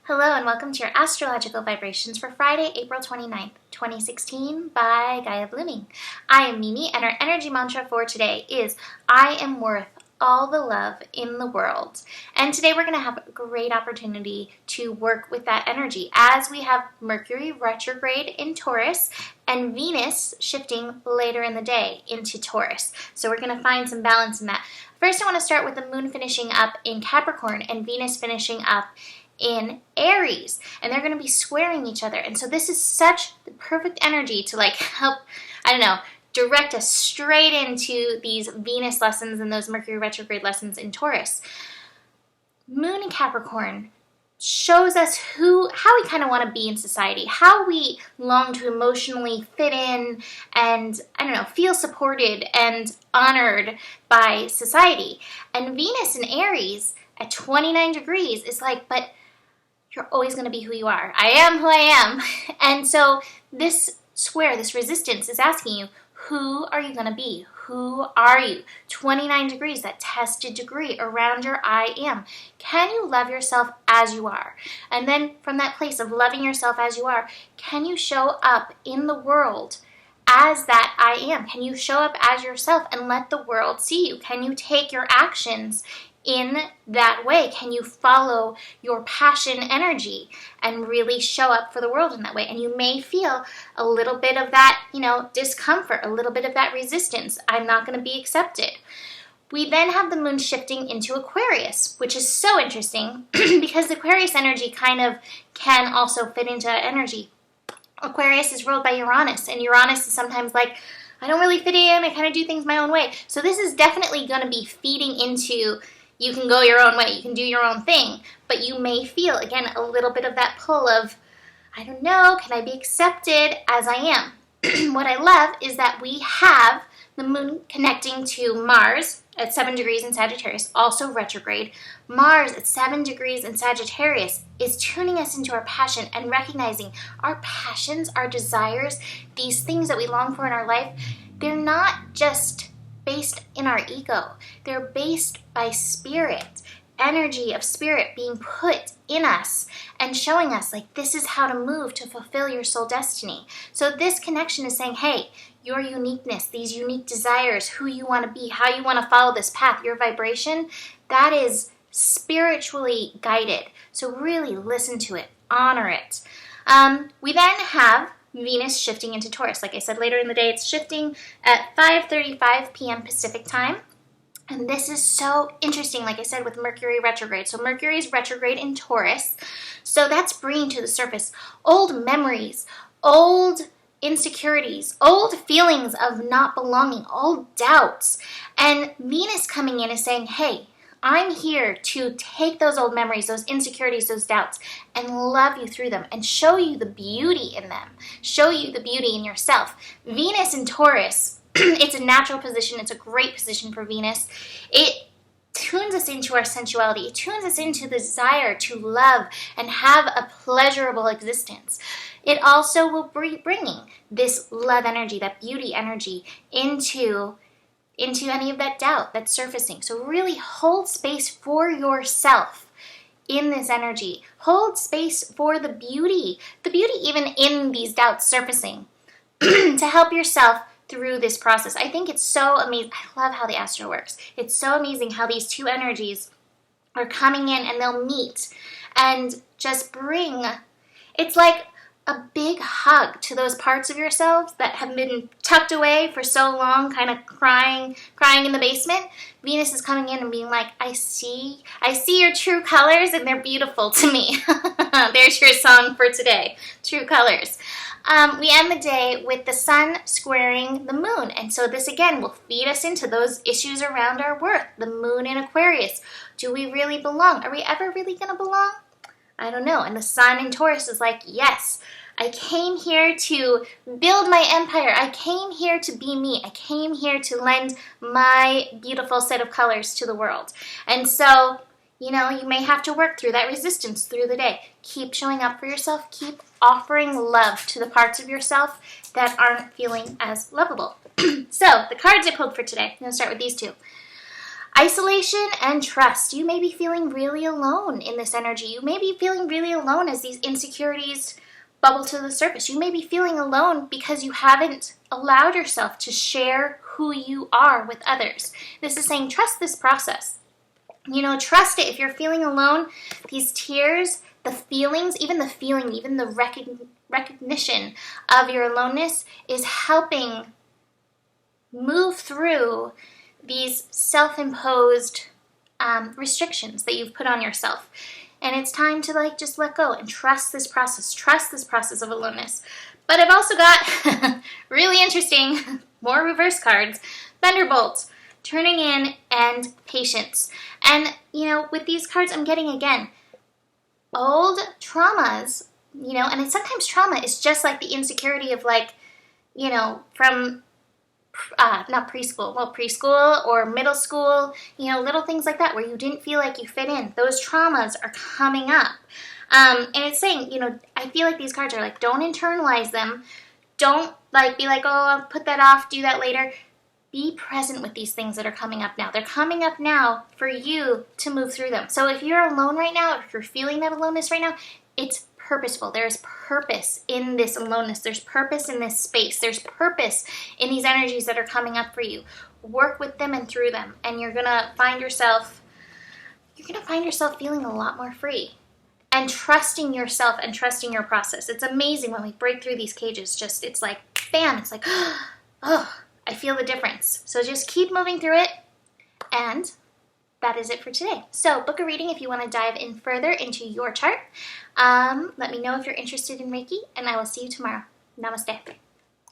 Hello and welcome to your astrological vibrations for Friday, April 29th, 2016 by Gaia Blooming. I am Mimi and our energy mantra for today is I am worth all the love in the world. And today we're going to have a great opportunity to work with that energy as we have Mercury retrograde in Taurus and Venus shifting later in the day into Taurus. So we're going to find some balance in that. First, I want to start with the moon finishing up in Capricorn and Venus finishing up in Aries, and they're going to be squaring each other. And so this is such the perfect energy to help, direct us straight into these Venus lessons and those Mercury retrograde lessons in Taurus. Moon in Capricorn shows us how we kind of want to be in society, how we long to emotionally fit in and, feel supported and honored by society. And Venus in Aries at 29 degrees is but you're always going to be who you are. I am who I am. And so this square, this resistance is asking you, who are you going to be? Who are you? 29 degrees, that tested degree around your I am. Can you love yourself as you are? And then from that place of loving yourself as you are, can you show up in the world as that I am? Can you show up as yourself and let the world see you? Can you take your actions in that way? Can you follow your passion energy and really show up for the world in that way? And you may feel a little bit of that, discomfort, a little bit of that resistance. I'm not going to be accepted. We then have the moon shifting into Aquarius, which is so interesting because the Aquarius energy kind of can also fit into that energy. Aquarius is ruled by Uranus, and Uranus is sometimes I don't really fit in, I kind of do things my own way. So this is definitely going to be feeding into you can go your own way, you can do your own thing, but you may feel, again, a little bit of that pull of, I don't know, can I be accepted as I am? What I love is that we have the moon connecting to Mars at 7 degrees in Sagittarius, also retrograde. Mars at 7 degrees in Sagittarius is tuning us into our passion and recognizing our passions, our desires, these things that we long for in our life, they're not just based in our ego. They're based by spirit, energy of spirit being put in us and showing us this is how to move to fulfill your soul destiny. So this connection is saying, hey, your uniqueness, these unique desires, who you want to be, how you want to follow this path, your vibration, that is spiritually guided. So really listen to it, honor it. We then have Venus shifting into Taurus. Like I said, later in the day, it's shifting at 5:35 p.m. Pacific time. And this is so interesting, like I said, with Mercury retrograde. So Mercury is retrograde in Taurus. So that's bringing to the surface old memories, old insecurities, old feelings of not belonging, old doubts. And Venus coming in is saying, hey, I'm here to take those old memories, those insecurities, those doubts, and love you through them and show you the beauty in them, show you the beauty in yourself. Venus in Taurus, it's a natural position. It's a great position for Venus. It tunes us into our sensuality. It tunes us into the desire to love and have a pleasurable existence. It also will be bringing this love energy, that beauty energy into any of that doubt that's surfacing. So really hold space for yourself in this energy. Hold space for the beauty even in these doubts surfacing to help yourself through this process. I think it's so amazing. I love how the astro works. It's so amazing how these two energies are coming in and they'll meet and just bring, it's like a big hug to those parts of yourselves that have been tucked away for so long, kind of crying in the basement. Venus is coming in and being like, I see your true colors and they're beautiful to me. There's your song for today, True Colors. We end the day with the sun squaring the moon. And so this again will feed us into those issues around our worth. The moon in Aquarius. Do we really belong? Are we ever really going to belong? I don't know. And the sun in Taurus is like, yes, I came here to build my empire. I came here to be me. I came here to lend my beautiful set of colors to the world. And so, you may have to work through that resistance through the day. Keep showing up for yourself. Keep offering love to the parts of yourself that aren't feeling as lovable. So, the cards I pulled for today, I'm going to start with these two. Isolation and trust. You may be feeling really alone in this energy. You may be feeling really alone as these insecurities bubble to the surface. You may be feeling alone because you haven't allowed yourself to share who you are with others. This is saying trust this process. Trust it. If you're feeling alone, these tears, the feelings, even the recognition of your aloneness is helping move through these self-imposed restrictions that you've put on yourself. And it's time to just let go and trust this process of aloneness. But I've also got really interesting, more reverse cards, Thunderbolt, Turning In, and Patience. And, with these cards, I'm getting, again, old traumas, and sometimes trauma is just like the insecurity of from not preschool or middle school, little things like that where you didn't feel like you fit in. Those traumas are coming up. And it's saying, I feel like these cards are don't internalize them. Don't be oh, I'll put that off, do that later. Be present with these things that are coming up now. They're coming up now for you to move through them. So if you're alone right now, or if you're feeling that aloneness right now, it's purposeful. There's purpose in this aloneness. There's purpose in this space. There's purpose in these energies that are coming up for you. Work with them and through them, and you're gonna find yourself feeling a lot more free and trusting yourself and trusting your process. It's amazing when we break through these cages. It's like bam. It's like oh, I feel the difference. So just keep moving through it, and that is it for today. So book a reading if you want to dive in further into your chart. Let me know if you're interested in Reiki, and I will see you tomorrow. Namaste.